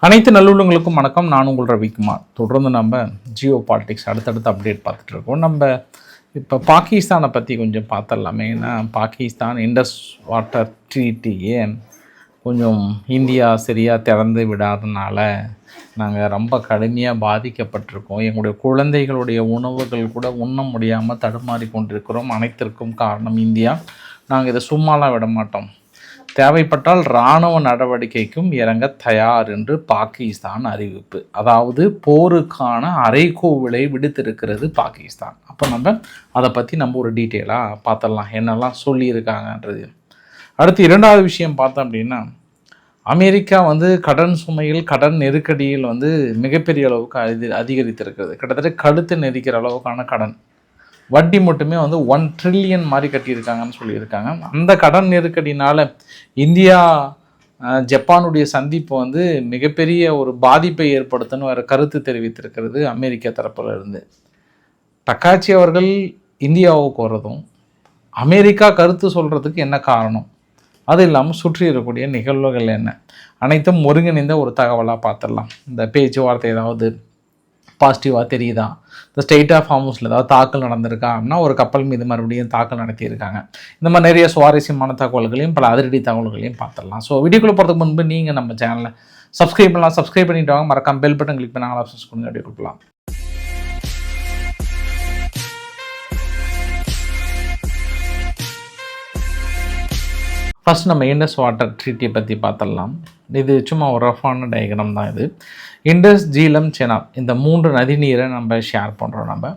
அனைத்து நல்லுள்ளங்களுக்கும் வணக்கம். நான் உங்கள் ரவிக்குமார். தொடர்ந்து நம்ம ஜியோ பாலிட்டிக்ஸ் அடுத்தடுத்து அப்டேட் பார்த்துட்டு இருக்கோம். நம்ம இப்போ பாகிஸ்தானை பற்றி கொஞ்சம் பார்த்துடலாமே. ஏன்னா பாகிஸ்தான் இண்டஸ் வாட்டர் ட்ரீட்டியே கொஞ்சம் இந்தியா சரியாக திறந்து விடாதனால நாங்கள் ரொம்ப கடுமையாக பாதிக்கப்பட்டிருக்கோம். எங்களுடைய குழந்தைகளுடைய உணவுகள் கூட உண்ண முடியாமல் தடுமாறி கொண்டிருக்கிறோம். அனைத்திற்கும் காரணம் இந்தியா. நாங்கள் இதை சும்மாலாம் விட மாட்டோம். தேவைப்பட்டால் இராணுவ நடவடிக்கைக்கும் இறங்க தயார் என்று பாகிஸ்தான் அறிவிப்பு. அதாவது போருக்கான அறைகூவலை விடுத்திருக்கிறது பாகிஸ்தான். அப்போ நம்ம அதை பற்றி நம்ம ஒரு டீட்டெயிலாக பார்த்துடலாம், என்னெல்லாம் சொல்லியிருக்காங்கன்றது. அடுத்து இரண்டாவது விஷயம் பார்த்தோம் அப்படின்னா, அமெரிக்கா கடன் சுமையில் கடன் நெருக்கடியில் மிகப்பெரிய அளவுக்கு அதிகரித்திருக்கிறது. கிட்டத்தட்ட கழுத்து நெரிக்கிற அளவுக்கான கடன், வட்டி மட்டுமே 1 ட்ரில்லியன் மாதிரி கட்டியிருக்காங்கன்னு சொல்லியிருக்காங்க. அந்த கடன் நெருக்கடினால் இந்தியா ஜப்பானுடைய சந்திப்பு மிகப்பெரிய ஒரு பாதிப்பை ஏற்படுத்தணும் வேறு கருத்து தெரிவித்திருக்கிறது அமெரிக்கா தரப்பில் இருந்து. டக்காச்சி அவர்கள் இந்தியாவுக்கு வர்றதும் அமெரிக்கா கருத்து சொல்கிறதுக்கு என்ன காரணம், அது இல்லாமல் சுற்றி இருக்கக்கூடிய நிகழ்வுகள் என்ன, அனைத்தும் ஒருங்கிணைந்த ஒரு தகவலாக பார்த்துடலாம். இந்த பேச்சுவார்த்தை ஏதாவது பாசிட்டிவாக தெரியுதா, இந்த ஸ்டேட் ஆஃப் ஹார்முஸில் ஏதாவது தாக்கல் நடந்திருக்கா அப்படின்னா ஒரு கப்பல் மீது மறுபடியும் தாக்கல் நடத்தியிருக்காங்க. இந்த மாதிரி நிறைய சுவாரஸ்யமான தகவல்களையும் பல அதிரடி தகவல்களையும் பார்த்துடலாம். ஸோ வீடியோக்குள்ளே போகிறதுக்கு முன்பு நீங்கள் நம்ம சேனலை சப்ஸ்கிரைப் பண்ணலாம். சப்ஸ்கிரைப் பண்ணிட்டு வாங்க. மறக்காம பெல் பட்டன் கிளிக் பண்ணி ஆப்ஷன்ஸ் கொடுங்க. வீடியோ கொடுக்கலாம். ஃபஸ்ட் நம்ம இண்டஸ் வாட்டர் ட்ரீட்டியை பற்றி பார்த்துடலாம். இது சும்மா ஒரு ரஃபான டயக்ராம் தான். இது இண்டஸ், ஜீலம், செனாப் இந்த 3 நதிநீரை நம்ம ஷேர் பண்ணுறோம். நம்ம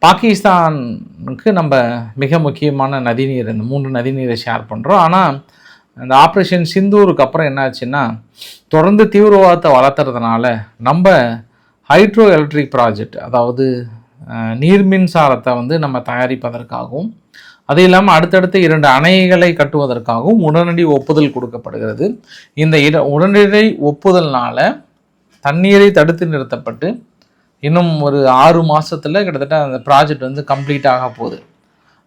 பாகிஸ்தானுக்கு நம்ம மிக முக்கியமான நதிநீர், இந்த 3 நதிநீரை ஷேர் பண்ணுறோம். ஆனால் இந்த ஆப்ரேஷன் சிந்தூருக்கு அப்புறம் என்ன ஆச்சுன்னா, தொடர்ந்து தீவிரவாதத்தை வளர்த்துறதுனால நம்ம ஹைட்ரோ எலக்ட்ரிக் ப்ராஜெக்ட், அதாவது நீர் மின்சாரத்தை நம்ம தயாரிப்பதற்காகவும் அது இல்லாமல் அடுத்தடுத்த 2 அணைகளை கட்டுவதற்காகவும் உடனடி ஒப்புதல் கொடுக்கப்படுகிறது. இந்த உடனடி ஒப்புதல்னால தண்ணீரை தடுத்து நிறுத்தப்பட்டு இன்னும் ஒரு 6 மாதத்தில் கிட்டத்தட்ட அந்த ப்ராஜெக்ட் கம்ப்ளீட் ஆக போகுது.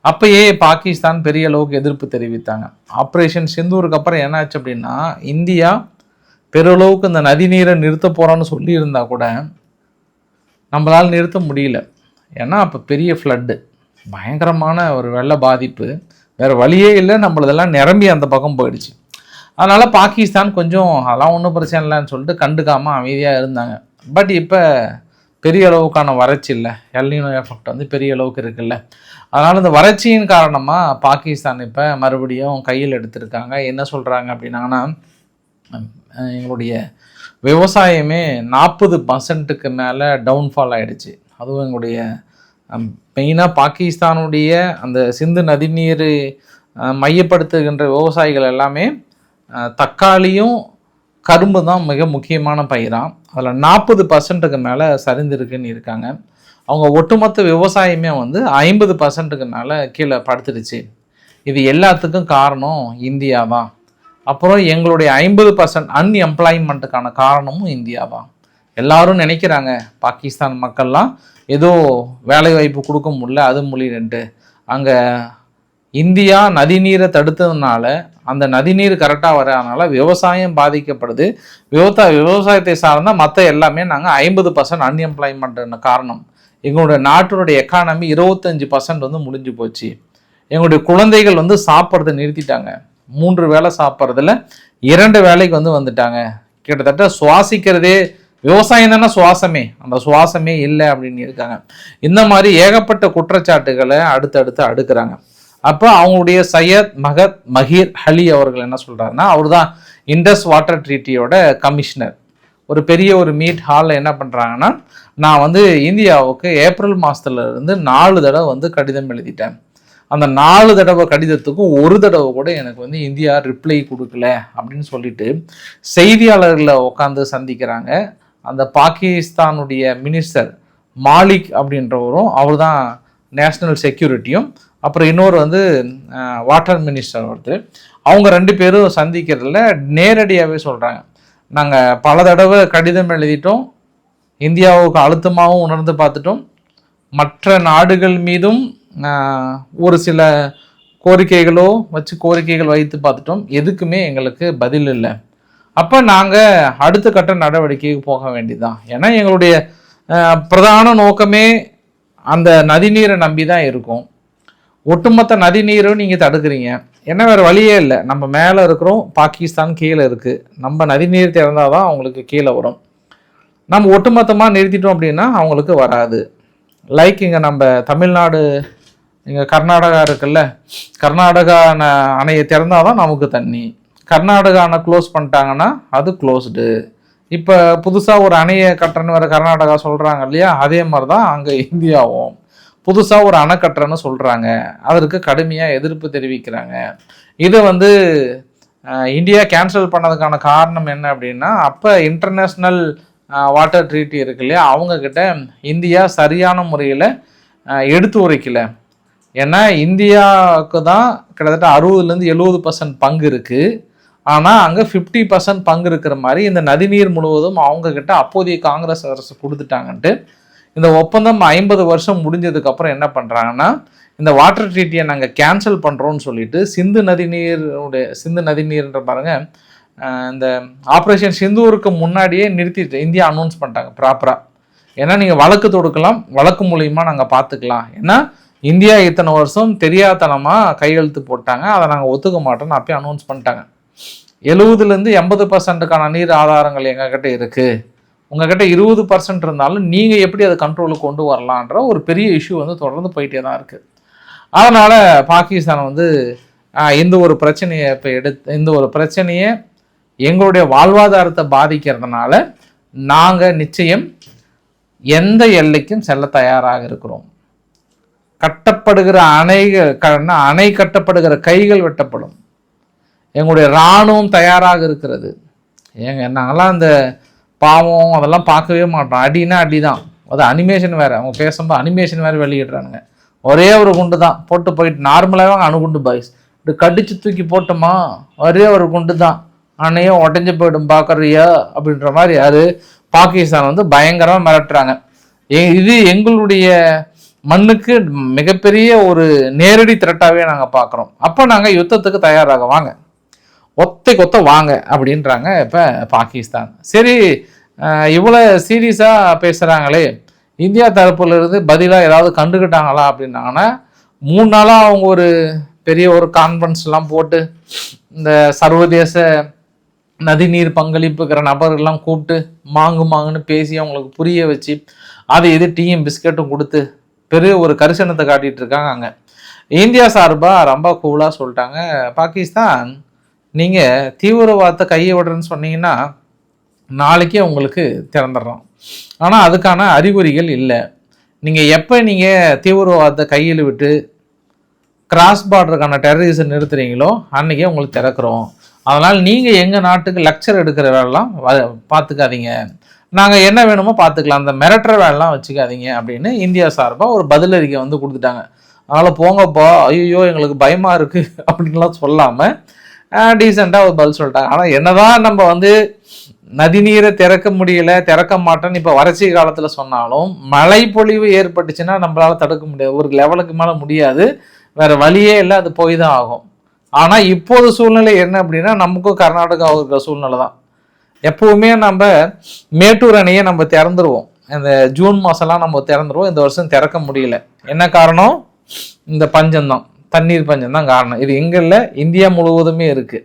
அப்பயே பாகிஸ்தான் பெரிய அளவுக்கு எதிர்ப்பு தெரிவித்தாங்க. ஆப்ரேஷன் சிந்தூருக்கு அப்புறம் என்னாச்சு அப்படின்னா, இந்தியா பெருளவுக்கு இந்த நதிநீரை நிறுத்த போகிறோன்னு சொல்லியிருந்தா கூட நம்மளால் நிறுத்த முடியல. ஏன்னா அப்போ பெரிய ஃப்ளட்டு, பயங்கரமான ஒரு வெள்ள பாதிப்பு, வேறு வழியே இல்லை, நம்மளதெல்லாம் நிரம்பி அந்த பக்கம் போயிடுச்சு. அதனால் பாகிஸ்தான் கொஞ்சம் அதெல்லாம் ஒன்றும் பிரச்சனை இல்லைன்னு சொல்லிட்டு கண்டுக்காமல் அமைதியாக இருந்தாங்க. பட் இப்போ பெரிய அளவுக்கான வறட்சி இல்லை, எல்னினோ எஃபெக்ட் பெரிய அளவுக்கு இருக்குல்ல. அதனால் இந்த வறட்சியின் காரணமாக பாகிஸ்தான் இப்போ மறுபடியும் கையில் எடுத்திருக்காங்க. என்ன சொல்கிறாங்க அப்படின்னாங்கன்னா, எங்களுடைய விவசாயமே 40% மேலே டவுன்ஃபால் ஆகிடுச்சு. அதுவும் எங்களுடைய மெயினாக பாகிஸ்தானுடைய அந்த சிந்து நதிநீர் மையப்படுத்துகின்ற விவசாயிகள் எல்லாமே தக்காளியும் கரும்பு தான் மிக முக்கியமான பயிராக. அதில் 40% மேலே சரிந்திருக்குன்னு இருக்காங்க. அவங்க ஒட்டுமொத்த விவசாயமே 50% மேலே கீழே படுத்துடுச்சு. இது எல்லாத்துக்கும் காரணம் இந்தியா தான். அப்புறம் எங்களுடைய 50% அன்எம்ப்ளாய்மெண்ட்டுக்கான காரணமும் இந்தியா தான். எல்லாரும் நினைக்கிறாங்க பாகிஸ்தான் மக்கள்லாம் ஏதோ வேலை வாய்ப்பு கொடுக்க முடியல, அது முடியலன்ட்டு. அங்கே இந்தியா நதிநீரை தடுத்ததுனால அந்த நதிநீர் கரெக்டாக வரதுனால விவசாயம் பாதிக்கப்படுது. விவசாயத்தை சார்ந்தால் மற்ற எல்லாமே நாங்கள் 50% அன்எம்ப்ளாய்மெண்ட்னு காரணம். எங்களுடைய நாட்டினுடைய எக்கானமி 25% முடிஞ்சு போச்சு. எங்களுடைய குழந்தைகள் சாப்பிட்றத நிறுத்திட்டாங்க. 3 வேளை சாப்பிட்றதுல 2 வேளைக்கு வந்துட்டாங்க. கிட்டத்தட்ட சுவாசிக்கிறதே விவசாயம் தானே சுவாசமே, அந்த சுவாசமே இல்லை அப்படின்னு இருக்காங்க. இந்த மாதிரி ஏகப்பட்ட குற்றச்சாட்டுகளை அடுத்தடுத்து அடுக்கிறாங்க. அப்போ அவங்களுடைய சையத் மஹீர் அலி அவர்கள் என்ன சொல்கிறாருன்னா, அவர் தான் இண்டஸ் வாட்டர் ட்ரீட்டியோட கமிஷனர். ஒரு பெரிய ஒரு மீட் ஹாலில் என்ன பண்ணுறாங்கன்னா, நான் இந்தியாவுக்கு ஏப்ரல் மாதத்துலேருந்து 4 தடவை கடிதம் எழுதிட்டேன். அந்த 4 தடவை கடிதத்துக்கும் 1 தடவை கூட எனக்கு இந்தியா ரிப்ளை கொடுக்கல அப்படின்னு சொல்லிட்டு செய்தியாளர்களை உட்காந்து சந்திக்கிறாங்க. அந்த பாகிஸ்தானுடைய மினிஸ்டர் மாலிக் அப்படின்றவரும், அவர் தான் நேஷ்னல் செக்யூரிட்டியும், அப்புறம் இன்னொரு வாட்டர் மினிஸ்டர் ஒருத்தர், அவங்க 2 பேரும் சந்திக்கிறதுல நேரடியாகவே சொல்கிறாங்க, நாங்கள் பல தடவை கடிதம் எழுதிட்டோம், இந்தியாவுக்கு அழுத்தமாகவும் உணர்ந்து பார்த்துட்டோம், மற்ற நாடுகள் மீதும் ஒரு சில கோரிக்கைகள் வைத்து பார்த்துட்டோம், எதுக்குமே எங்களுக்கு பதில் இல்லை. அப்போ நாங்கள் அடுத்த கட்ட நடவடிக்கைக்கு போக வேண்டியதுதான். ஏன்னா எங்களுடைய பிரதான நோக்கமே அந்த நதிநீரை நம்பி தான் இருக்கும். ஒட்டுமொத்த நதிநீரும் நீங்கள் தடுக்கிறீங்க. என்ன வேறு வழியே இல்லை. நம்ம மேலே இருக்கிறோம், பாகிஸ்தான் கீழே இருக்குது. நம்ம நதிநீர் திறந்தால் தான் அவங்களுக்கு கீழே வரும். நம்ம ஒட்டுமொத்தமாக நிறுத்திட்டோம் அப்படின்னா அவங்களுக்கு வராது. லைக் இங்கே நம்ம தமிழ்நாடு, இங்கே கர்நாடகா இருக்குல்ல, கர்நாடகா அணையை திறந்தால் தான் நமக்கு தண்ணி. கர்நாடகா அணை க்ளோஸ் பண்ணிட்டாங்கன்னா அது க்ளோஸ்டு. இப்போ புதுசாக ஒரு அணையை கட்டுறன்னு வேறு கர்நாடகா சொல்கிறாங்க இல்லையா, அதே மாதிரி தான் அங்கே இந்தியாவும் புதுசாக ஒரு அணை கட்டுறன்னு சொல்கிறாங்க. அதற்கு கடுமையாக எதிர்ப்பு தெரிவிக்கிறாங்க. இதை இந்தியா கேன்சல் பண்ணதுக்கான காரணம் என்ன அப்படின்னா, அப்போ இன்டர்நேஷ்னல் வாட்டர் ட்ரீட்டி இருக்கு இல்லையா, அவங்கக்கிட்ட இந்தியா சரியான முறையில் எடுத்து உரைக்கல. ஏன்னா இந்தியாவுக்கு தான் கிட்டத்தட்ட 60-70% பங்கு இருக்குது. ஆனால் அங்கே 50% பங்கு இருக்கிற மாதிரி இந்த நதிநீர் முழுவதும் அவங்கக்கிட்ட அப்போதைய காங்கிரஸ் அரசு கொடுத்துட்டாங்கன்ட்டு இந்த ஒப்பந்தம் 50 வருஷம் முடிஞ்சதுக்கப்புறம் என்ன பண்ணுறாங்கன்னா, இந்த வாட்டர் ட்ரீட்டியை நாங்கள் கேன்சல் பண்ணுறோன்னு சொல்லிட்டு சிந்து நதிநீர்ன்ற பாருங்கள், இந்த ஆப்ரேஷன் சிந்தூருக்கு முன்னாடியே நிறுத்திட்டு இந்தியா அனௌன்ஸ் பண்ணிட்டாங்க ப்ராப்பராக. ஏன்னா நீங்கள் வழக்கு தொடுக்கலாம், வழக்கு மூலியமாக நாங்கள் பார்த்துக்கலாம். ஏன்னா இந்தியா இத்தனை வருஷம் தெரியாதனமாக கையெழுத்து போட்டாங்க, அதை நாங்கள் ஒத்துக்க மாட்டோம்னு அப்பயே அனௌன்ஸ் பண்ணிட்டாங்க. 70-80%க்கான நீர் ஆதாரங்கள் எங்ககிட்ட இருக்குது, உங்ககிட்ட 20% இருந்தாலும் நீங்கள் எப்படி அதை கண்ட்ரோலுக்கு கொண்டு வரலான்ற ஒரு பெரிய இஷ்யூ தொடர்ந்து போயிட்டே தான் இருக்குது. அதனால் பாகிஸ்தான் இந்த ஒரு பிரச்சனையை இந்த ஒரு பிரச்சனையை எங்களுடைய வாழ்வாதாரத்தை பாதிக்கிறதுனால நாங்கள் நிச்சயம் எந்த எல்லைக்கும் செல்ல தயாராக இருக்கிறோம். கட்டப்படுகிற அணை கட்டப்படுகிற கைகள் வெட்டப்படும். எங்களுடைய இராணுவம் தயாராக இருக்கிறது. நாங்கள்லாம் அந்த பாவம் அதெல்லாம் பார்க்கவே மாட்டோம். அடினா அடி தான். அது அனிமேஷன் வேறு, அவங்க பேசும்போது அனிமேஷன் வேறு வெளியிடுறானுங்க. ஒரே ஒரு குண்டு தான் போட்டு போயிட்டு, நார்மலாகவே அணுகுண்டு பாய்ஸ் இப்படி கடிச்சு தூக்கி போட்டோமா, ஒரே ஒரு குண்டு தான், அணையும் உடஞ்சி போயிடும் பார்க்குறியா அப்படின்ற மாதிரி யார் பாகிஸ்தான் பயங்கரமாக மிரட்டுறாங்க. இது எங்களுடைய மண்ணுக்கு மிகப்பெரிய ஒரு நேரடி த்ரெட்டாகவே நாங்கள் பார்க்குறோம். அப்போ நாங்கள் யுத்தத்துக்கு தயாராக வாங்க, ஒத்த வாங்க அப்படின்றாங்க இப்போ பாகிஸ்தான். சரி, இவ்வளோ சீரியஸாக பேசுகிறாங்களே, இந்தியா தரப்புலேருந்து பதிலாக ஏதாவது கண்டுக்கிட்டாங்களா அப்படின்னாங்கன்னா, 3 நாளாக அவங்க ஒரு பெரிய ஒரு கான்ஃபரன்ஸ்லாம் போட்டு இந்த சர்வதேச நதிநீர் பங்களிப்புக்கிற நபர்கள்லாம் கூப்பிட்டு மாங்குன்னு பேசி அவங்களுக்கு புரிய வச்சு அதை டீயும் பிஸ்கட்டும் கொடுத்து பெரிய ஒரு கரிசனத்தை காட்டிகிட்டு இருக்காங்க. அங்கே இந்தியா சார்பாக ரொம்ப கூலாக சொல்லிட்டாங்க, பாகிஸ்தான் நீங்கள் தீவிரவாதத்தை கையை விடுறேன்னு சொன்னீங்கன்னா நாளைக்கே உங்களுக்கு திறந்துடுறோம். ஆனால் அதுக்கான அறிகுறிகள் இல்லை. நீங்கள் எப்போ நீங்கள் தீவிரவாதத்தை கையில் விட்டு கிராஸ் பார்டருக்கான டெரரிசம் நிறுத்துறீங்களோ அன்றைக்கே உங்களுக்கு திறக்கிறோம். அதனால் நீங்கள் எங்கள் நாட்டுக்கு லெக்சர் எடுக்கிற வேலைலாம் பார்த்துக்காதீங்க, நாங்கள் என்ன வேணுமோ பார்த்துக்கலாம், அந்த மிரட்டுற வேலைலாம் வச்சுக்காதீங்க அப்படின்னு இந்தியா சார்பாக ஒரு பதிலறிக்கை கொடுத்துட்டாங்க. அதனால் போங்கப்பா, ஐயோ எங்களுக்கு பயமாக இருக்குது அப்படின்லாம் சொல்லாமல் டீசெண்டாக ஒரு பதில் சொல்லிட்டாங்க. ஆனால் என்னதான் நம்ம நதிநீரை திறக்க முடியல, திறக்க மாட்டேன்னு இப்போ வறட்சி காலத்தில் சொன்னாலும் மழை பொழிவு ஏற்பட்டுச்சுன்னா நம்மளால் தடுக்க முடியாது. ஒரு லெவலுக்கு மேலே முடியாது, வேறு வழியே இல்லை, அது போய் தான் ஆகும். ஆனால் இப்போது சூழ்நிலை என்ன அப்படின்னா, நமக்கும் கர்நாடகாவுக்கு இருக்கிற சூழ்நிலை தான். எப்போவுமே நம்ம மேட்டூர் அணையை நம்ம திறந்துருவோம், இந்த ஜூன் மாதம்லாம் நம்ம திறந்துருவோம். இந்த வருஷம் திறக்க முடியல. என்ன காரணம்? இந்த பஞ்சம்தான், தண்ணீர் பஞ்சம் தான் காரணம். இது எங்கே இல்லை, இந்தியா முழுவதுமே இருக்குது.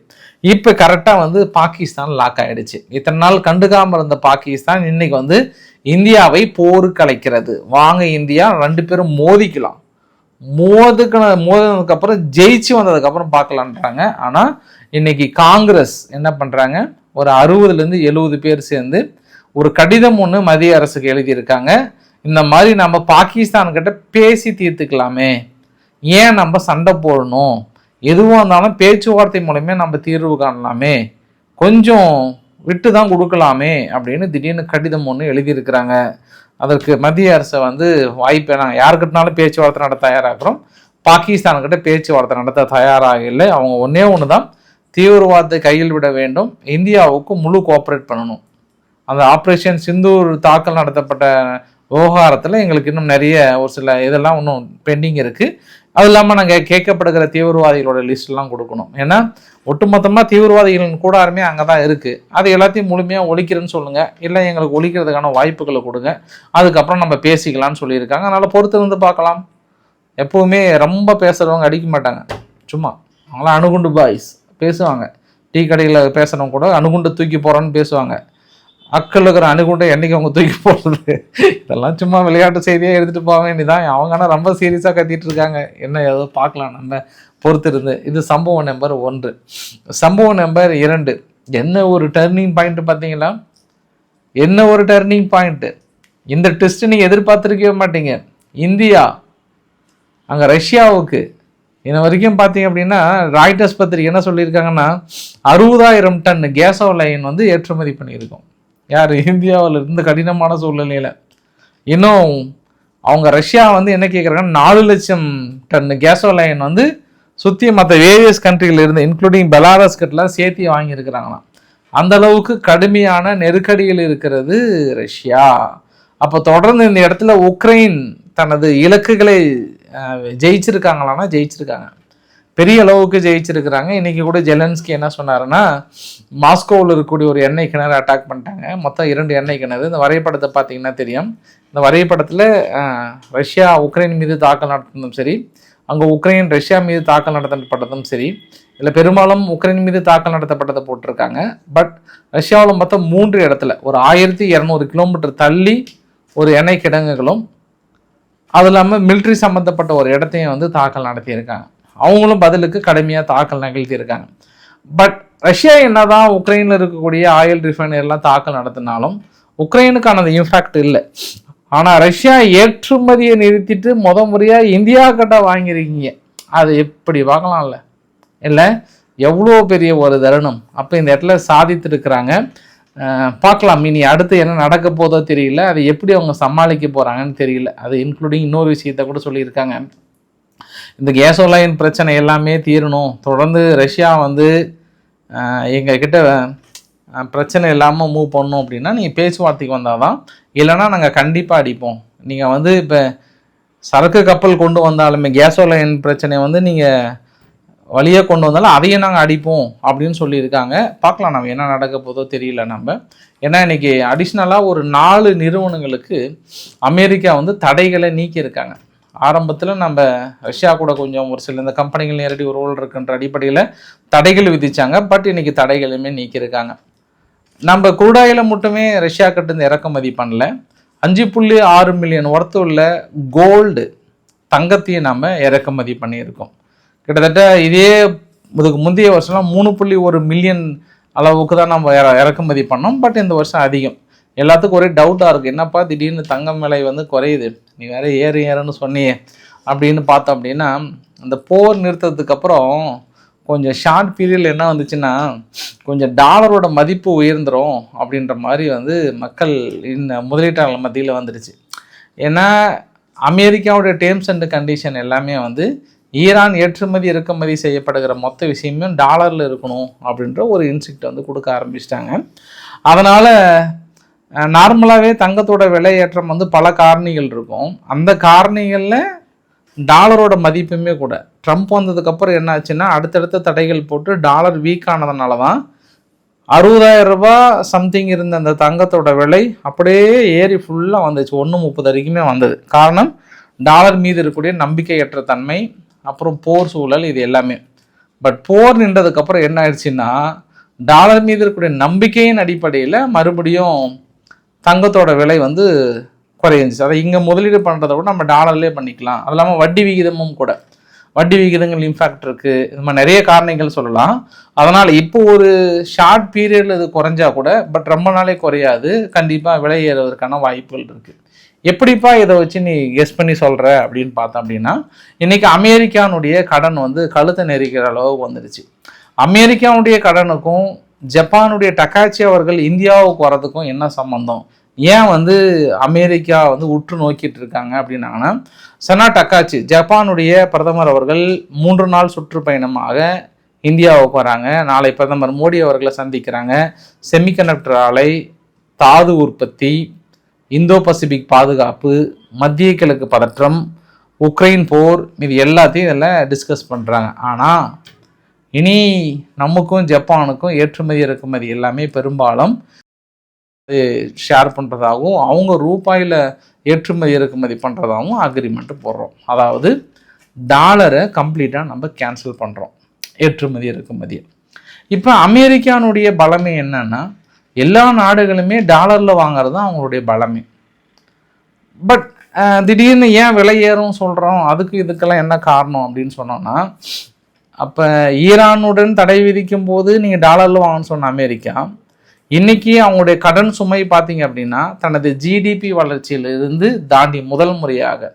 இப்போ கரெக்டாக பாகிஸ்தான் லாக் ஆகிடுச்சு. இத்தனை நாள் கண்டுக்காமல் இருந்த பாகிஸ்தான் இன்னைக்கு இந்தியாவை போருக்கு அழைக்கிறது. வாங்க இந்தியா 2 பேரும் மோதிக்கலாம், மோதினதுக்கப்புறம் ஜெயிச்சு வந்ததுக்கப்புறம் பார்க்கலான்றாங்க. ஆனால் இன்னைக்கு காங்கிரஸ் என்ன பண்ணுறாங்க, ஒரு 60-70 பேர் சேர்ந்து ஒரு கடிதம் ஒன்று மத்திய அரசுக்கு எழுதியிருக்காங்க. இந்த மாதிரி நம்ம பாகிஸ்தான்கிட்ட பேசி தீர்த்துக்கலாமே, ஏன் நம்ம சண்டை போடணும், எதுவாக இருந்தாலும் பேச்சுவார்த்தை மூலமே நம்ம தீர்வு காணலாமே, கொஞ்சம் விட்டு தான் கொடுக்கலாமே அப்படின்னு திடீர்னு கடிதம் ஒன்று எழுதியிருக்கிறாங்க. அதற்கு மத்திய அரசை வாய்ப்பை நாங்கள் யாருக்கிட்டனாலும் பேச்சுவார்த்தை நடத்த தயாராகிறோம், பாகிஸ்தான்கிட்ட பேச்சுவார்த்தை நடத்த தயாராக இல்லை. அவங்க ஒன்று தான், தீவிரவாதத்தை கையில் விட வேண்டும், இந்தியாவுக்கு முழு கோஆப்ரேட் பண்ணணும். அந்த ஆப்ரேஷன் சிந்தூர் தாக்கல் நடத்தப்பட்ட விவகாரத்தில் எங்களுக்கு இன்னும் நிறைய ஒரு சில இதெல்லாம் இன்னும் பெண்டிங் இருக்குது. அது இல்லாமல் நாங்கள் கேட்கப்படுகிற தீவிரவாதிகளோட லிஸ்ட்லாம் கொடுக்கணும். ஏன்னா ஒட்டுமொத்தமாக தீவிரவாதிகளின் கூடாரமே அங்கே தான் இருக்குது. அது எல்லாத்தையும் முழுமையாக ஒழிக்கிறேன்னு சொல்லுங்கள், இல்லை எங்களுக்கு ஒழிக்கிறதுக்கான வாய்ப்புகளை கொடுங்க, அதுக்கப்புறம் நம்ம பேசிக்கலாம்னு சொல்லியிருக்காங்க. அதனால் பொறுத்து இருந்து பார்க்கலாம். எப்போவுமே ரொம்ப பேசுகிறவங்க அடிக்க மாட்டாங்க, சும்மா அவங்களாம் அணுகுண்டு பாய்ஸ் பேசுவாங்க. டீ கடையில் பேசுகிறவங்க கூட அணுகுண்டு தூக்கி போகிறோன்னு பேசுவாங்க. அக்கள் இருக்கிற அணுகுண்டை என்றைக்கு அவங்க தூக்கி போடுறது, இதெல்லாம் சும்மா விளையாட்டு செய்தியாக எடுத்துகிட்டு போக வேண்டியதான். அவங்க ஆனால் ரொம்ப சீரியஸாக கத்திட்டு இருக்காங்க. என்ன ஏதோ பார்க்கலாம், நம்ம பொறுத்து இருந்து. இது சம்பவம் நம்பர் 1. சம்பவம் நம்பர் 2, என்ன ஒரு டர்னிங் பாயிண்ட் பார்த்தீங்களா? என்ன ஒரு டர்னிங் பாயிண்ட்டு. இந்த டெஸ்ட் நீங்கள் எதிர்பார்த்துருக்கவே மாட்டீங்க. இந்தியா அங்கே ரஷ்யாவுக்கு இன்ன வரைக்கும் பார்த்தீங்க அப்படின்னா ராய்டர்ஸ் பத்திரிகை என்ன சொல்லியிருக்காங்கன்னா 60,000 டன் கேசோலைன் வந்து ஏற்றுமதி பண்ணியிருக்கோம். யார்? இந்தியாவில் இருந்து கடினமான சூழ்நிலையில். இன்னும் அவங்க ரஷ்யா வந்து என்ன கேட்குறாங்கன்னா 4 லட்சம் டன் கேசோலைன் வந்து சுற்றி மற்ற வேரியஸ் கண்ட்ரிகள் இருந்து இன்க்ளூடிங் பெலாரஸ் கிட்டலாம் சேர்த்தி வாங்கியிருக்கிறாங்களாம். அந்த அளவுக்கு கடுமையான நெருக்கடியில் இருக்கிறது ரஷ்யா. அப்போ தொடர்ந்து இந்த இடத்துல உக்ரைன் தனது இலக்குகளை ஜெயிச்சிருக்காங்களான்னா ஜெயிச்சிருக்காங்க, பெரிய அளவுக்கு ஜெயிச்சிருக்கிறாங்க. இன்றைக்கி கூட ஜெலன்ஸ்கி என்ன சொன்னாருன்னா, மாஸ்கோவில் இருக்கக்கூடிய ஒரு எண்ணெய் கிணறு அட்டாக் பண்ணிட்டாங்க. மொத்தம் 2 எண்ணெய் கிணறு. இந்த வரைபடத்தை பார்த்தீங்கன்னா தெரியும். இந்த வரைபடத்தில் ரஷ்யா உக்ரைன் மீது தாக்கல் நடத்துனதும் சரி, அங்கே உக்ரைன் ரஷ்யா மீது தாக்கல் நடத்தப்பட்டதும் சரி, இல்லை பெரும்பாலும் உக்ரைன் மீது தாக்கல் நடத்தப்பட்டதை போட்டிருக்காங்க. பட் ரஷ்யாவில் மொத்தம் 3 இடத்துல ஒரு 1200 கிலோமீட்டர் தள்ளி ஒரு எண்ணெய் கிடங்குகளும், அது இல்லாமல் மிலிட்ரி சம்மந்தப்பட்ட ஒரு இடத்தையும் வந்து தாக்கல் நடத்தியிருக்காங்க. அவங்களும் பதிலுக்கு கடுமையாக தாக்கல் நிகழ்த்தியிருக்காங்க. பட் ரஷ்யா என்னதான் உக்ரைனில் இருக்கக்கூடிய ஆயில் ரிஃபைனரிலாம் தாக்கல் நடத்தினாலும் உக்ரைனுக்கான அந்த இம்பாக்ட் இல்லை. ஆனால் ரஷ்யா ஏற்றுமதியை நிறுத்திட்டு முறையாக இந்தியா கிட்ட வாங்கியிருக்கீங்க, அது எப்படி பார்க்கலாம்ல? இல்லை எவ்வளோ பெரிய ஒரு தருணம். அப்போ இந்த இடத்துல சாதித்திருக்கிறாங்க. பார்க்கலாம் இனி அடுத்து என்ன நடக்க போதோ தெரியல, அதை எப்படி அவங்க சமாளிக்க போகிறாங்கன்னு தெரியல. அது இன்க்ளூடிங் இன்னொரு விஷயத்த கூட சொல்லியிருக்காங்க, இந்த கேசோலைன் பிரச்சனை எல்லாமே தீரணும், தொடர்ந்து ரஷ்யா வந்து எங்ககிட்ட பிரச்சனை இல்லாமல் மூவ் பண்ணணும் அப்படின்னா நீங்கள் பேச்சுவார்த்தைக்கு வந்தால் தான், இல்லைனா நாங்கள் கண்டிப்பாக அடிப்போம். நீங்கள் வந்து இப்போ சரக்கு கப்பல் கொண்டு வந்தாலுமே கேசோலைன் பிரச்சனையை வந்து நீங்கள் வழியாக கொண்டு வந்தாலும் அதையும் நாங்கள் அடிப்போம் அப்படின்னு சொல்லியிருக்காங்க. பார்க்கலாம் நம்ம என்ன நடக்க போதோ தெரியல நம்ம. ஏன்னா இன்றைக்கி அடிஷ்னலாக ஒரு 4 நிறுவனங்களுக்கு அமெரிக்கா வந்து தடைகளை நீக்கியிருக்காங்க. ஆரம்பத்தில் நம்ம ரஷ்யா கூட கொஞ்சம் ஒரு சில இந்த கம்பெனிகள் நேரடி ஒரு ரோல் இருக்குன்ற அடிப்படையில் தடைகள் விதித்தாங்க. பட் இன்றைக்கி தடைகளுமே நீக்கியிருக்காங்க. நம்ம குரூடாயில் மட்டுமே ரஷ்யா கிட்ட இறக்குமதி பண்ணல, 5.6 மில்லியன் ஒர்த்து உள்ள கோல்டு தங்கத்தையும் நம்ம இறக்குமதி பண்ணியிருக்கோம். கிட்டத்தட்ட இதே இதுக்கு முந்தைய வருஷம்லாம் 3.1 மில்லியன் அளவுக்கு தான் நம்ம இறக்குமதி பண்ணோம். பட் இந்த வருஷம் அதிகம். எல்லாத்துக்கும் ஒரே டவுட்டாக இருக்குது, என்னப்பா திடீர்னு தங்கம் விலை வந்து குறையுது, நீ வேற ஏறுன்னு சொன்னியே அப்படின்னு பார்த்தோம். அப்படின்னா அந்த போர் நிறுத்தத்துக்கு அப்புறம் கொஞ்சம் ஷார்ட் பீரியடில் என்ன வந்துச்சுன்னா கொஞ்சம் டாலரோட மதிப்பு உயர்ந்துடும் அப்படின்ற மாதிரி வந்து மக்கள் இந்த முதலீட்டாளர் மத்தியில் வந்துடுச்சு. ஏன்னா அமெரிக்காவுடைய டேர்ம்ஸ் அண்ட் கண்டிஷன் எல்லாமே வந்து ஈரான் ஏற்றுமதி இறக்குமதி செய்யப்படுகிற மொத்த விஷயமே டாலரில் இருக்கணும் அப்படின்ற ஒரு இன்சிக்ட் வந்து கொடுக்க ஆரம்பிச்சிட்டாங்க. அதனால் நார்மலாகவே தங்கத்தோட விலை ஏற்றம் வந்து பல காரணிகள் இருக்கும். அந்த காரணிகளில் டாலரோட மதிப்புமே கூட ட்ரம்ப் வந்ததுக்கப்புறம் என்ன ஆச்சுன்னா அடுத்தடுத்த தடைகள் போட்டு டாலர் வீக் ஆனதுனால தான் 60,000 ரூபாய் சம்திங் இருந்த அந்த தங்கத்தோட விலை அப்படியே ஏறி ஃபுல்லாக வந்துச்சு, 1.30 வரைக்குமே வந்தது. காரணம் டாலர் மீது இருக்கக்கூடிய நம்பிக்கையற்ற தன்மை, அப்புறம் போர் சூழல், இது எல்லாமே. பட் போர் நின்றதுக்கப்புறம் என்ன ஆயிடுச்சுன்னா டாலர் மீது இருக்கக்கூடிய நம்பிக்கையின் அடிப்படையில் மறுபடியும் தங்கத்தோட விலை வந்து குறைஞ்சிச்சு. அதை இங்கே முதலீடு பண்ணுறதை விட நம்ம டாலர்லேயே பண்ணிக்கலாம். அது இல்லாமல் வட்டி விகிதமும் கூட, வட்டி விகிதங்கள் இம்பாக்ட் இருக்குது. இது மாதிரி நிறைய காரணிகள் சொல்லலாம். அதனால் இப்போ ஒரு ஷார்ட் பீரியடில் இது குறைஞ்சா கூட பட் ரொம்ப நாளே குறையாது, கண்டிப்பாக விலை ஏறுவதற்கான வாய்ப்புகள் இருக்குது. எப்படிப்பா இதை வச்சு நீ கெஸ் பண்ணி சொல்கிற அப்படின்னு பார்த்தோம் அப்படின்னா இன்றைக்கி அமெரிக்கானுடைய கடன் வந்து கழுத்தை நெரிக்கிற அளவுக்கு வந்துடுச்சு. அமெரிக்காவுடைய கடனுக்கும் ஜப்பானுடைய டக்காச்சி அவர்கள் இந்தியாவுக்கு வரதுக்கும் என்ன சம்பந்தம்? ஏன் வந்து அமெரிக்கா வந்து உற்று நோக்கிட்டு இருக்காங்க அப்படின்னாங்கன்னா, சனா டக்காச்சி ஜப்பானுடைய பிரதமர் அவர்கள் 3 நாள் சுற்றுப்பயணமாக இந்தியாவுக்கு வராங்க. நாளை பிரதமர் மோடி அவர்களை சந்திக்கிறாங்க. செமிகண்டக்டர் ஆலை, தாது உற்பத்தி, இந்தோ பசிபிக் பாதுகாப்பு, மத்திய கிழக்கு பதற்றம், உக்ரைன் போர் இது எல்லாத்தையும் இதில் டிஸ்கஸ் பண்ணுறாங்க. ஆனால் இனி நமக்கும் ஜப்பானுக்கும் ஏற்றுமதி இறக்குமதி எல்லாமே பெரும்பாலும் ஷேர் பண்ணுறதாகவும் அவங்க ரூபாயில் ஏற்றுமதி இறக்குமதி பண்ணுறதாகவும் அக்ரிமெண்ட் போடுறோம். அதாவது டாலரை கம்ப்ளீட்டாக நம்ம கேன்சல் பண்ணுறோம் ஏற்றுமதி இறக்குமதியை. இப்போ அமெரிக்கானுடைய பலமே என்னன்னா எல்லா நாடுகளுமே டாலரில் வாங்குறது தான் அவங்களுடைய பலமே. பட் திடீர்னு ஏன் விலை ஏறும் சொல்கிறோம், அதுக்கு இதுக்கெல்லாம் என்ன காரணம் அப்படின்னு சொன்னோன்னா, அப்போ ஈரானுடன் தடை விதிக்கும் போது நீங்கள் டாலரில் வாங்கணும்னு சொன்ன அமெரிக்கா இன்றைக்கி அவங்களுடைய கடன் சுமை பார்த்தீங்க அப்படின்னா தனது ஜிடிபி வளர்ச்சியிலிருந்து தாண்டி முதல் முறையாக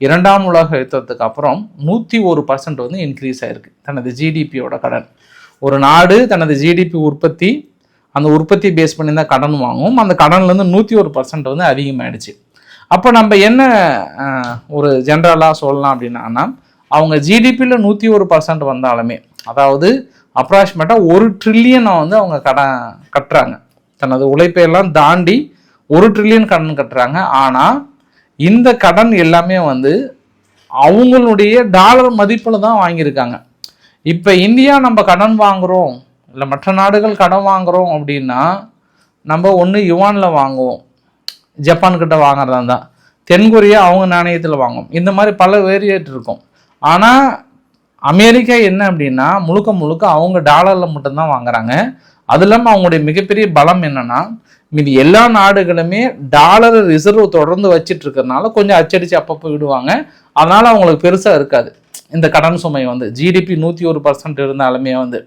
2ஆம் உலக யுத்தத்துக்கு அப்புறம் 101% வந்து இன்க்ரீஸ் ஆகிருக்கு தனது ஜிடிபியோட கடன். ஒரு நாடு தனது ஜிடிபி உற்பத்தி அந்த உற்பத்தி பேஸ் பண்ணி தான் கடன் வாங்கும், அந்த கடன்லேருந்து 101% வந்து அதிகமாகிடுச்சு. அப்போ நம்ம என்ன ஒரு ஜென்ரலாக சொல்லலாம் அப்படின்னா, அவங்க ஜிடிபியில் 101% வந்தாலுமே, அதாவது அப்ராக்சிமேட்டாக 1 ட்ரில்லியனை வந்து அவங்க கடன் கட்டுறாங்க, தனது உழைப்பையெல்லாம் தாண்டி 1 ட்ரில்லியன் கடன் கட்டுறாங்க. ஆனால் இந்த கடன் எல்லாமே வந்து அவங்களுடைய டாலர் மதிப்பில் தான் வாங்கியிருக்காங்க. இப்போ இந்தியா நம்ம கடன் வாங்குகிறோம் இல்லை மற்ற நாடுகள் கடன் வாங்குகிறோம் அப்படின்னா நம்ம ஒன்று யுவானில் வாங்குவோம், ஜப்பான்கிட்ட வாங்குறதா தான், தென்கொரியா அவங்க நாணயத்தில் வாங்குவோம், இந்த மாதிரி பல வேரியேட் இருக்கும். ஆனால் அமெரிக்கா என்ன அப்படின்னா முழுக்க முழுக்க அவங்க டாலரில் மட்டும்தான் வாங்குறாங்க. அது இல்லாமல் அவங்களுடைய மிகப்பெரிய பலம் என்னன்னா மீதி எல்லா நாடுகளுமே டாலர் ரிசர்வ் தொடர்ந்து வச்சிட்டு இருக்கிறதுனால கொஞ்சம் அச்சடிச்சு அப்பப்போ விடுவாங்க. அதனால அவங்களுக்கு பெருசாக இருக்காது இந்த கடன் சுமை வந்து ஜிடிபி 101% இருந்தாலுமே வந்து.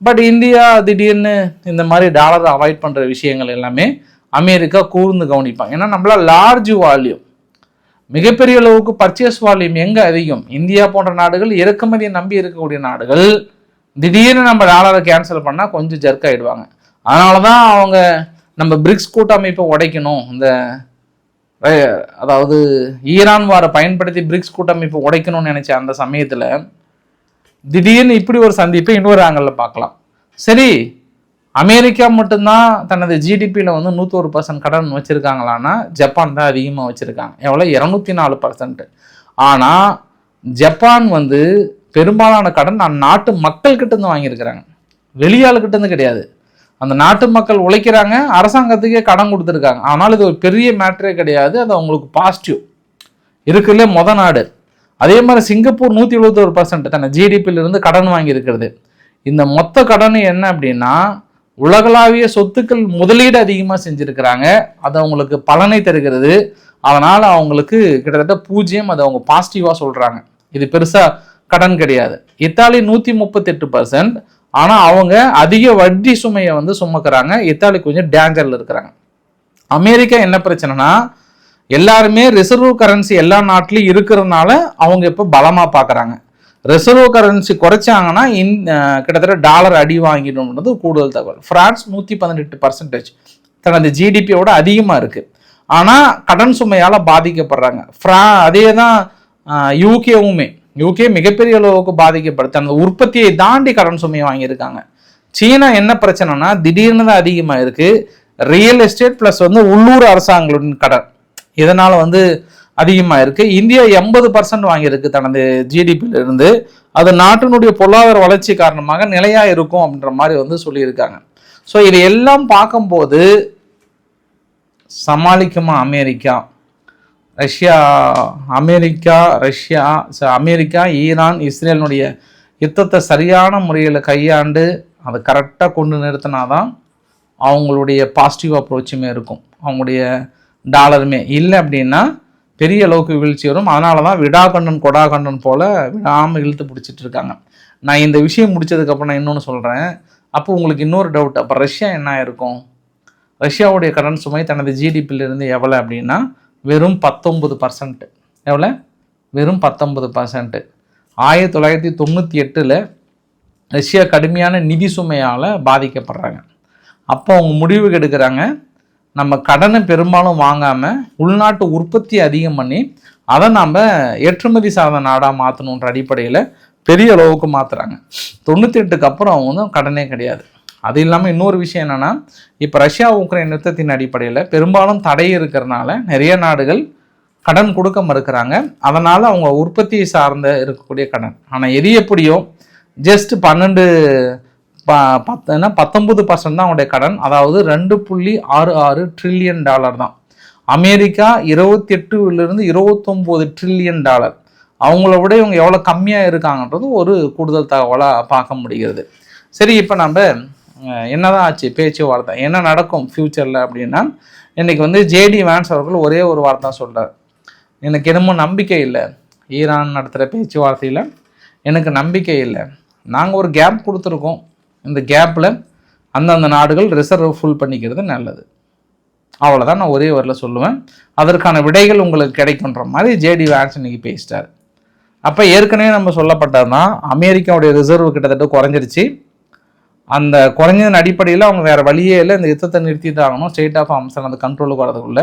பட் இந்தியா திடீர்னு இந்த மாதிரி டாலரை அவாய்ட் பண்ணுற விஷயங்கள் எல்லாமே அமெரிக்கா கூர்ந்து கவனிப்பாங்க. ஏன்னா நம்மளால் லார்ஜ் வால்யூம் மிகப்பெரிய அளவுக்கு பர்ச்சேஸ் வால்யூம் எங்கே அதிகம், இந்தியா போன்ற நாடுகள் இறக்குமதியை நம்பி இருக்கக்கூடிய நாடுகள் திடீர்னு நம்ம டாலரை கேன்சல் பண்ணால் கொஞ்சம் ஜர்க் ஆகிடுவாங்க. அதனால தான் அவங்க நம்ம பிரிக்ஸ் கூட்டமைப்பை உடைக்கணும், இந்த அதாவது ஈரான் வாரை பயன்படுத்தி பிரிக்ஸ் கூட்டமைப்பை உடைக்கணும்னு நினைச்ச அந்த சமயத்தில் திடீர்னு இப்படி ஒரு சந்திப்பை இன்னொரு ஆங்கிளில் பார்க்கலாம். சரி, அமெரிக்கா மட்டும்தான் தனது ஜிடிபியில் வந்து 101% கடன் வச்சுருக்காங்களான்னா ஜப்பான் தான் அதிகமாக வச்சுருக்காங்க. எவ்வளோ 204%. ஆனால் ஜப்பான் வந்து பெரும்பாலான கடன் அந்நாட்டு மக்கள்கிட்டேருந்து வாங்கியிருக்கிறாங்க, வெளியாளுக்கிட்டேருந்து கிடையாது. அந்த நாட்டு மக்கள் உழைக்கிறாங்க, அரசாங்கத்துக்கே கடன் கொடுத்துருக்காங்க. ஆனால் இது ஒரு பெரிய மேட்டரே கிடையாது, அது அவங்களுக்கு பாசிட்டிவ் இருக்குல்ல நாடு. அதே மாதிரி சிங்கப்பூர் 171% தன்னை ஜிடிபியிலிருந்து கடன் வாங்கியிருக்கிறது. இந்த மொத்த கடன் என்ன அப்படின்னா உலகளாவிய சொத்துக்கள் முதலீடு அதிகமாக செஞ்சுருக்கிறாங்க, அது அவங்களுக்கு பலனை தருகிறது. அதனால் அவங்களுக்கு கிட்டத்தட்ட 0, அது அவங்க பாசிட்டிவாக சொல்கிறாங்க. இது பெருசாக கடன் கிடையாது. இத்தாலி 138%, ஆனால் அவங்க அதிக வட்டி சுமையை வந்து சுமக்கிறாங்க. இத்தாலி கொஞ்சம் டேஞ்சரில் இருக்கிறாங்க. அமெரிக்கா என்ன பிரச்சனைனா எல்லாருமே ரிசர்வ் கரன்சி எல்லா நாட்டிலையும் இருக்கிறதுனால அவங்க இப்போ பலமாக பார்க்குறாங்க. ரிசர்வ் கரன்சி குறைச்சாங்கன்னா கிட்டத்தட்ட டாலர் அடி வாங்கிடும்ன்றது கூடுதல் தகவல். பிரான்ஸ் 118% தனது ஜிடிபியோட அதிகமாக இருக்குது, ஆனால் கடன் சுமையால் பாதிக்கப்படுறாங்க. அதே தான் யூகே மிகப்பெரிய அளவுக்கு பாதிக்கப்படுது, தனது உற்பத்தியை தாண்டி கடன் சுமையை வாங்கியிருக்காங்க. சீனா என்ன பிரச்சனைனா திடீர்னு தான் அதிகமாக இருக்குது, ரியல் எஸ்டேட் ப்ளஸ் வந்து உள்ளூர் அரசாங்கங்களின் கடன், இதனால் வந்து அதிகமாக இருக்குது. இந்தியா 80% வாங்கியிருக்கு தனது ஜிடிபியிலிருந்து. அது நாட்டினுடைய பொருளாதார வளர்ச்சி காரணமாக நிலையாக இருக்கும் அப்படின்ற மாதிரி வந்து சொல்லியிருக்காங்க. ஸோ இது எல்லாம் பார்க்கும்போது சமாளிக்குமா அமெரிக்கா, அமெரிக்கா ஈரான் இஸ்ரேலினுடைய யுத்தத்தை சரியான முறையில் கையாண்டு அதை கரெக்டாக கொண்டு நிறுத்தினாதான் அவங்களுடைய பாசிட்டிவ் அப்ரோச்சுமே இருக்கும், அவங்களுடைய டாலருமே. இல்லை அப்படின்னா பெரிய அளவுக்கு வீழ்ச்சி வரும். அதனால தான் விடாகண்டன் கொடாகண்டன் போல் விடாமல் இழுத்து பிடிச்சிட்டு இருக்காங்க. நான் இந்த விஷயம் முடிச்சதுக்கப்புறம் நான் இன்னொன்று சொல்கிறேன். அப்போ உங்களுக்கு இன்னொரு டவுட், அப்போ ரஷ்யா என்ன இருக்கும்? ரஷ்யாவுடைய கடன் சுமை தனது ஜிடிபியிலிருந்து எவ்வளோ அப்படின்னா வெறும் 19%. எவ்வளோ? வெறும் 19%. 1998 ரஷ்யா கடுமையான நிதி சுமையால் பாதிக்கப்படுறாங்க. அப்போ அவங்க முடிவு எடுக்கிறாங்க, நம்ம கடனை பெரும்பாலும் வாங்காமல் உள்நாட்டு உற்பத்தி அதிகம் பண்ணி அதை நம்ம ஏற்றுமதி சார்ந்த நாடாக மாற்றணுன்ற அடிப்படையில் பெரிய அளவுக்கு மாற்றுறாங்க. 98க்கு அப்புறம் அவங்க வந்து கடனே கிடையாது. அது இல்லாமல் இன்னொரு விஷயம் என்னென்னா, இப்போ ரஷ்யா உக்ரைன் யுத்தத்தின் அடிப்படையில் பெரும்பாலும் தடை இருக்கிறதுனால நிறைய நாடுகள் கடன் கொடுக்க மறுக்கிறாங்க. அதனால் அவங்க உற்பத்தி சார்ந்த இருக்கக்கூடிய கடன். ஆனால் எது எப்படியோ ஜஸ்ட் 19% தான் அவங்களுடைய கடன். அதாவது $2.66 ட்ரில்லியன் தான். America 28 to 29 trillion. அவங்கள விட இவங்க எவ்வளோ கம்மியாக இருக்காங்கன்றது ஒரு கூடுதல் தகவலாக பார்க்க முடிகிறது. சரி, இப்போ நம்ம என்னதான் ஆச்சு பேச்சுவார்த்தை, என்ன நடக்கும் ஃப்யூச்சரில் அப்படின்னா, இன்றைக்கி வந்து ஜேடி வான்ஸ் அவர்கள் ஒரே ஒரு வார்த்தை சொல்கிறார். எனக்கு என்னமோ நம்பிக்கை இல்லை, ஈரான் நடத்துகிற பேச்சுவார்த்தையில் எனக்கு நம்பிக்கை இல்லை. நாங்கள் ஒரு கேப் கொடுத்துருக்கோம், இந்த கேப்பில் அந்தந்த நாடுகள் ரிசர்வ் ஃபுல் பண்ணிக்கிறது நல்லது. அவ்வளோதான் நான் ஒரே வரியில் சொல்லுவேன். அதற்கான விடைகள் உங்களுக்கு கிடைக்குன்ற மாதிரி ஜேடி வான்ஸ் இன்னைக்கு பேசிட்டார். அப்போ ஏற்கனவே நம்ம சொல்லப்பட்டது தான், அமெரிக்காவுடைய ரிசர்வ் கிட்டத்தட்ட குறைஞ்சிருச்சு. அந்த குறைஞ்சதன் அடிப்படையில் அவங்க வேறு வழியே இல்லை, இந்த யுத்தத்தை நிறுத்தி தான் ஆகணும், ஸ்டேட் ஆஃப் ஆர்ம்ஸ் அந்த கண்ட்ரோலுக்கு வரதுக்குள்ள.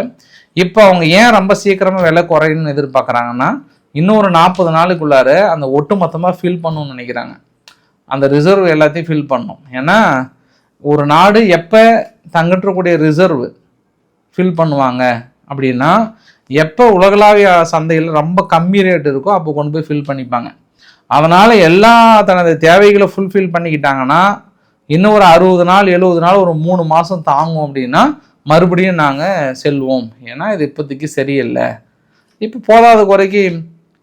இப்போ அவங்க ஏன் ரொம்ப சீக்கிரமாக விலை குறையணும்னு எதிர்பார்க்குறாங்கன்னா, இன்னொரு 40 நாளுக்குள்ளார அந்த ஒட்டு மொத்தமாக ஃபில் பண்ணணும்னு நினைக்கிறாங்க. அந்த ரிசர்வ் எல்லாத்தையும் ஃபில் பண்ணணும். ஏன்னா ஒரு நாடு எப்போ தங்கிட்டக்கூடிய ரிசர்வ் ஃபில் பண்ணுவாங்க அப்படின்னா, எப்போ உலகளாவிய சந்தையில் ரொம்ப கம்மி ரேட் இருக்கோ அப்போ கொண்டு போய் ஃபில் பண்ணிப்பாங்க. அதனால் எல்லா தனது தேவைகளை ஃபுல்ஃபில் பண்ணிக்கிட்டாங்கன்னா இன்னும் ஒரு 60 நாள் 70 நாள் ஒரு 3 மாதம் தாங்கும். அப்படின்னா மறுபடியும் நாங்கள் செல்வோம். ஏன்னா இது இப்போதைக்கு சரியில்லை. இப்போ போதாத குறைக்கு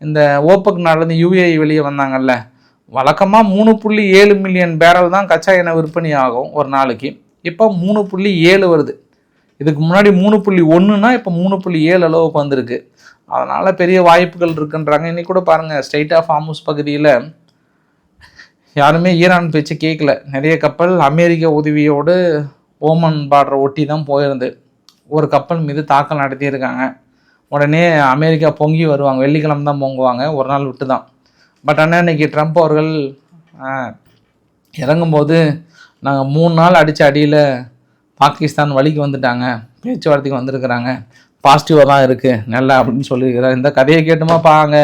இந்த ஓப்பக் நாடுலேருந்து UAE வெளியே வந்தாங்கல்ல, வழக்கமாக 3.7 மில்லியன் பேரல் தான் கச்சா எண்ணெய் விற்பனை ஆகும் ஒரு நாளைக்கு. இப்போ 3.7 வருது. இதுக்கு முன்னாடி 3.1னா இப்போ 3.7 அளவுக்கு வந்திருக்கு. அதனால் பெரிய வாய்ப்புகள் இருக்குன்றாங்க. இன்றைக்கி கூட பாருங்கள், ஸ்டேட் ஆஃப் ஹார்முஸ் பகுதியில் யாருமே ஈரான் பேச்சு கேட்கல. நிறைய கப்பல் அமெரிக்க உதவியோடு ஓமன் பார்டரை ஒட்டி தான் போயிருந்து. ஒரு கப்பல் மீது தாக்கல் நடத்தியிருக்காங்க. உடனே அமெரிக்கா பொங்கி வருவாங்க, வெள்ளிக்கிழமை தான் பொங்குவாங்க, ஒரு நாள் விட்டு தான். பட் ஆனால் இன்றைக்கி ட்ரம்ப் அவர்கள் இறங்கும்போது நாங்கள் 3 நாள் அடித்த அடியில் பாகிஸ்தான் வழிக்கு வந்துட்டாங்க, பேச்சுவார்த்தைக்கு வந்திருக்கிறாங்க, பாசிட்டிவாக தான் இருக்குது நல்லா அப்படின்னு சொல்லியிருக்கிறார். இந்த கதையை கேட்டுமா பாங்க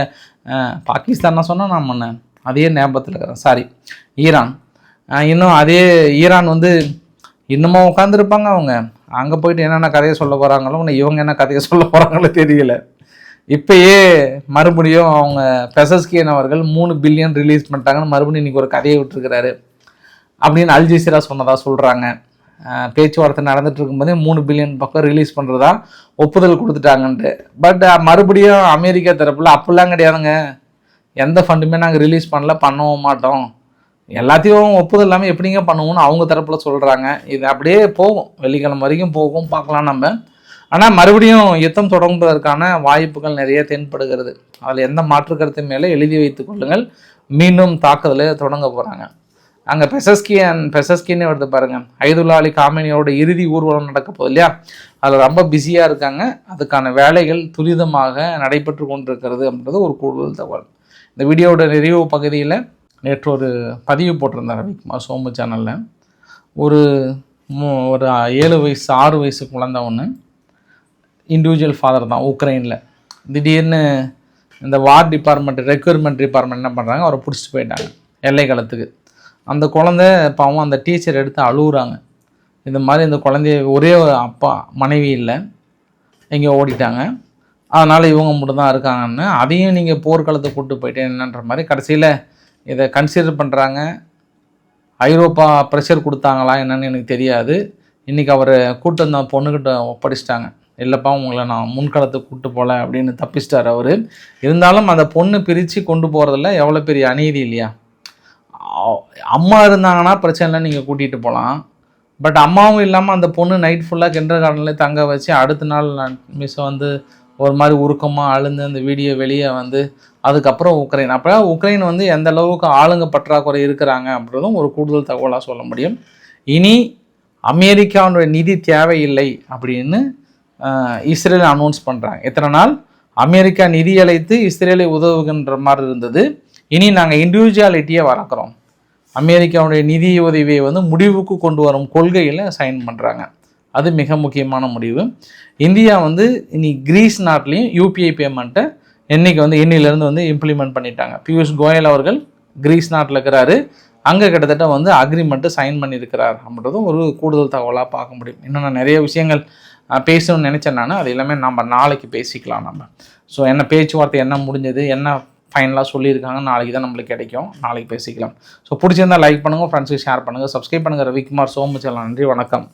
பாகிஸ்தான் நான் சொன்னால் நான் பண்ணேன் அதே ஞாபகத்தில் இருக்கிறேன். Sorry, Iran. இன்னும் அதே ஈரான் வந்து இன்னுமா உட்காந்துருப்பாங்க. அவங்க அங்கே போயிட்டு என்னென்ன கதையை சொல்ல போகிறாங்களோ, இவங்க என்ன கதையை சொல்ல போகிறாங்களோ தெரியல. இப்போயே மறுபடியும் அவங்க பெசஸ்கியன் அவர்கள் 3 பில்லியன் ரிலீஸ் பண்ணிட்டாங்கன்னு மறுபடியும் இன்றைக்கி ஒரு கதையை விட்டுருக்கிறாரு அப்படின்னு அல் ஜசீரா சொன்னதாக சொல்கிறாங்க. பேச்சுவார்த்தை நடந்துட்டு இருக்கும்போதே 3 பில்லியன் பக்கம் ரிலீஸ் பண்ணுறதா ஒப்புதல் கொடுத்துட்டாங்கன்ட்டு. பட் மறுபடியும் அமெரிக்கா தரப்பில் அப்படிலாம் கிடையாதுங்க, எந்த ஃபண்டுமே நாங்கள் ரிலீஸ் பண்ணவும் மாட்டோம், எல்லாத்தையும் ஒப்புதல் இல்லாமல் எப்படிங்க பண்ணுவோம்னு அவங்க தரப்பில் சொல்கிறாங்க. இது அப்படியே போகும், வெள்ளிக்கிழமை வரைக்கும் போகும், பார்க்கலாம் நம்ம. ஆனால் மறுபடியும் யுத்தம் தொடங்குவதற்கான வாய்ப்புகள் நிறைய தென்படுகிறது. அதில் எந்த மாற்று கருத்து மேலே எழுதி வைத்துக் கொள்ளுங்கள். மீண்டும் தாக்குதலை தொடங்க போகிறாங்க. அங்கே பெசஸ்கின்னு எடுத்து பாருங்கள், ஐதுல்லா அலி காமெனியோட இறுதி ஊர்வலம் நடக்க போகுது இல்லையா, அதில் ரொம்ப பிஸியாக இருக்காங்க. அதுக்கான வேலைகள் துரிதமாக நடைபெற்று கொண்டிருக்கிறது அப்படின்றது ஒரு கூடுதல் தகவல். இந்த வீடியோட நிறைவு பகுதியில் நேற்று ஒரு பதிவு போட்டிருந்தார் ரவிக்குமார் சோமு சேனலில். ஒரு 7 வயசு 6 வயசு குழந்தை ஒன்று, இண்டிவிஜுவல் ஃபாதர் தான், உக்ரைனில். திடீர்னு இந்த வார் டிபார்ட்மெண்ட் ரெக்யூர்மெண்ட் டிபார்ட்மெண்ட் என்ன பண்ணுறாங்க, அவரை பிடிச்சிட்டு போயிட்டாங்க எல்லை களத்துக்கு. அந்த குழந்தை பாவம் அந்த டீச்சர் எடுத்து அழுகுறாங்க. இந்த மாதிரி இந்த குழந்தைய ஒரே ஒரு அப்பா மனைவி இல்லை, இங்கே ஓடிட்டாங்க, அதனால் இவங்க மட்டும் தான் இருக்காங்கன்னு. அதையும் நீங்கள் போர்க்களத்தை கூப்பிட்டு போயிட்டு என்னன்ற மாதிரி கடைசியில் இதை கன்சிடர் பண்ணுறாங்க. ஐரோப்பா ப்ரெஷர் கொடுத்தாங்களா என்னன்னு எனக்கு தெரியாது. இன்றைக்கி அவர் கூட்டு வந்த பொண்ணுக்கிட்ட ஒப்படைச்சிட்டாங்க. இல்லைப்பா உங்களை நான் முன்களத்துக்கு கூப்பிட்டு போகல அப்படின்னு தப்பிச்சிட்டார் அவர். இருந்தாலும் அந்த பொண்ணு பிரித்து கொண்டு போகிறதில்ல எவ்வளோ பெரிய அநீதி இல்லையா. அம்மா இருந்தாங்கன்னா பிரச்சனை இல்லை, நீங்கள் கூட்டிகிட்டு போகலாம். பட் அம்மாவும் இல்லாமல் அந்த பொண்ணு நைட் ஃபுல்லாக கிண்டர் கார்டனில் தங்க வச்சு அடுத்த நாள் மிஸ் வந்து ஒரு மாதிரி உருக்கமாக அழுந்து அந்த வீடியோ வெளியே வந்து அதுக்கப்புறம் உக்ரைன். அப்போ உக்ரைன் வந்து எந்த அளவுக்கு ஆளுங்க பற்றாக்குறை இருக்கிறாங்க அப்படின்றதும் ஒரு கூடுதல் தகவலாக சொல்ல முடியும். இனி அமெரிக்காவுடைய நிதி தேவையில்லை அப்படின்னு இஸ்ரேல் அனௌன்ஸ் பண்ணுறாங்க. எத்தனை நாள் அமெரிக்கா நிதி அளித்து இஸ்ரேலை உதவுகின்ற மாதிரி இருந்தது. இனி நாங்கள் இண்டிவிஜுவாலிட்டியை வளர்க்குறோம், அமெரிக்காவுடைய நிதி உதவியை வந்து முடிவுக்கு கொண்டு வரும் கொள்கையில் சைன் பண்ணுறாங்க. அது மிக முக்கியமான முடிவு. இந்தியா வந்து இனி கிரீஸ் நாட்டிலையும் யூபிஐ பேமெண்ட்டை இன்னிலேருந்து வந்து இம்ப்ளிமெண்ட் பண்ணிட்டாங்க. பியூஷ் கோயல் அவர்கள் கிரீஸ் நாட்டில் இருக்கிறாரு, அங்கே கிட்டத்தட்ட வந்து அக்ரிமெண்ட்டு சைன் பண்ணியிருக்கிறார் அப்படின்றதும் ஒரு கூடுதல் தகவலாக பார்க்க முடியும். இன்னும் நிறைய விஷயங்கள் பேசணும்னு நினச்சேன் நான். அது எல்லாமே நம்ம நாளைக்கு பேசிக்கலாம் நம்ம. ஸோ என்ன பேச்சுவார்த்தை என்ன முடிஞ்சது, என்ன ஃபைனலாக சொல்லியிருக்காங்க, நாளைக்கு தான் நம்மளுக்கு கிடைக்கும். நாளைக்கு பேசிக்கலாம். ஸோ பிடிச்சிருந்தால் லைக் பண்ணுங்கள், ஃப்ரெண்ட்ஸுக்கு ஷேர் பண்ணுங்கள், சப்ஸ்கிரைப் பண்ணுங்கள். ரவிக்குமார் சோமு சேனல். நன்றி, வணக்கம்.